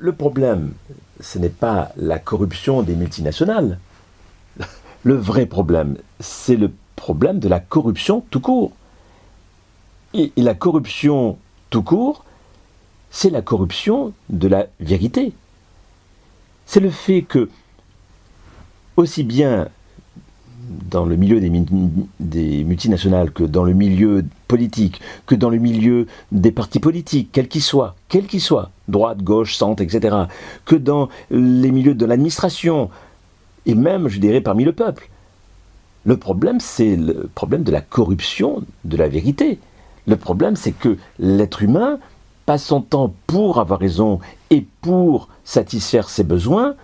le problème, ce n'est pas la corruption des multinationales. Le vrai problème, c'est le problème de la corruption tout court. Et la corruption tout court, c'est la corruption de la vérité. C'est le fait que, aussi bien dans le milieu des multinationales que dans le milieu politique, que dans le milieu des partis politiques, quels qu'ils soient, droite, gauche, centre, etc., que dans les milieux de l'administration, et même, je dirais, parmi le peuple. Le problème, c'est le problème de la corruption de la vérité. Le problème, c'est que l'être humain passe son temps pour avoir raison et pour satisfaire ses besoins,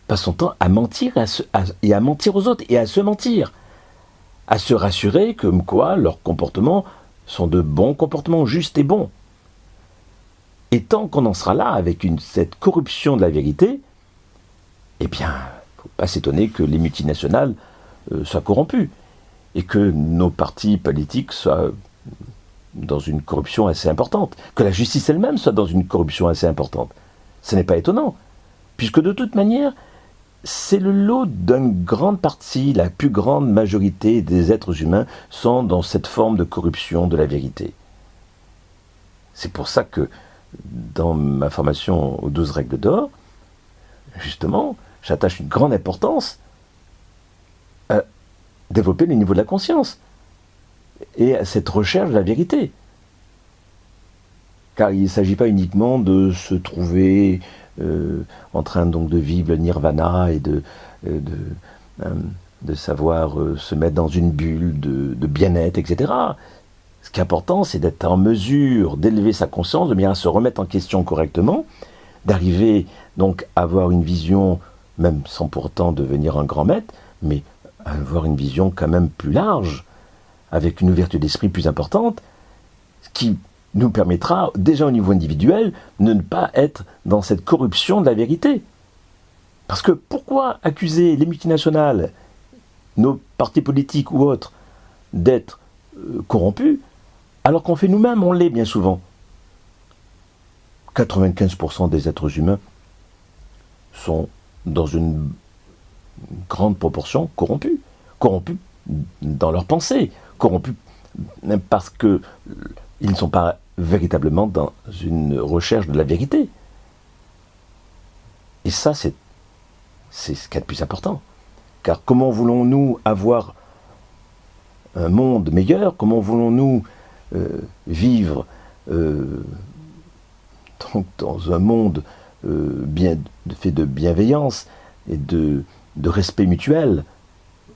passe son temps à mentir et à mentir aux autres et à se mentir, à se rassurer comme quoi leurs comportements sont de bons comportements, justes et bons. Et tant qu'on en sera là avec cette corruption de la vérité, eh bien, il ne faut pas s'étonner que les multinationales soient corrompues et que nos partis politiques soient dans une corruption assez importante, que la justice elle-même soit dans une corruption assez importante. Ce n'est pas étonnant, puisque de toute manière, c'est le lot d'une grande partie, la plus grande majorité des êtres humains sont dans cette forme de corruption de la vérité. C'est pour ça que dans ma formation aux 12 règles d'or, justement, j'attache une grande importance à développer le niveau de la conscience et à cette recherche de la vérité. Car il ne s'agit pas uniquement de se trouver en train donc de vivre le nirvana et de savoir se mettre dans une bulle de bien-être, etc. Ce qui est important, c'est d'être en mesure d'élever sa conscience, de bien se remettre en question correctement, d'arriver donc à avoir une vision, même sans pourtant devenir un grand maître, mais à avoir une vision quand même plus large, avec une ouverture d'esprit plus importante, ce qui nous permettra, déjà au niveau individuel, de ne pas être dans cette corruption de la vérité. Parce que pourquoi accuser les multinationales, nos partis politiques ou autres, d'être corrompus, alors qu'on fait nous-mêmes, on l'est bien souvent. 95% des êtres humains sont dans une grande proportion corrompus. Corrompus dans leurs pensées, corrompus parce qu'ils ne sont pas véritablement dans une recherche de la vérité. Et ça, c'est ce qu'il y a de plus important. Car comment voulons-nous avoir un monde meilleur? Comment voulons-nous vivre donc dans un monde fait de bienveillance et de respect mutuel,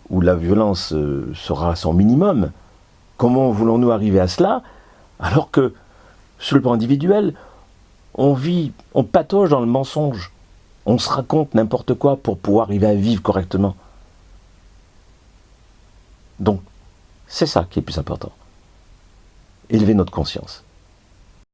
où la violence sera à son minimum? Comment voulons-nous arriver à cela, alors que, sur le plan individuel, on patauge dans le mensonge. On se raconte n'importe quoi pour pouvoir arriver à vivre correctement. Donc, c'est ça qui est le plus important. Élever notre conscience.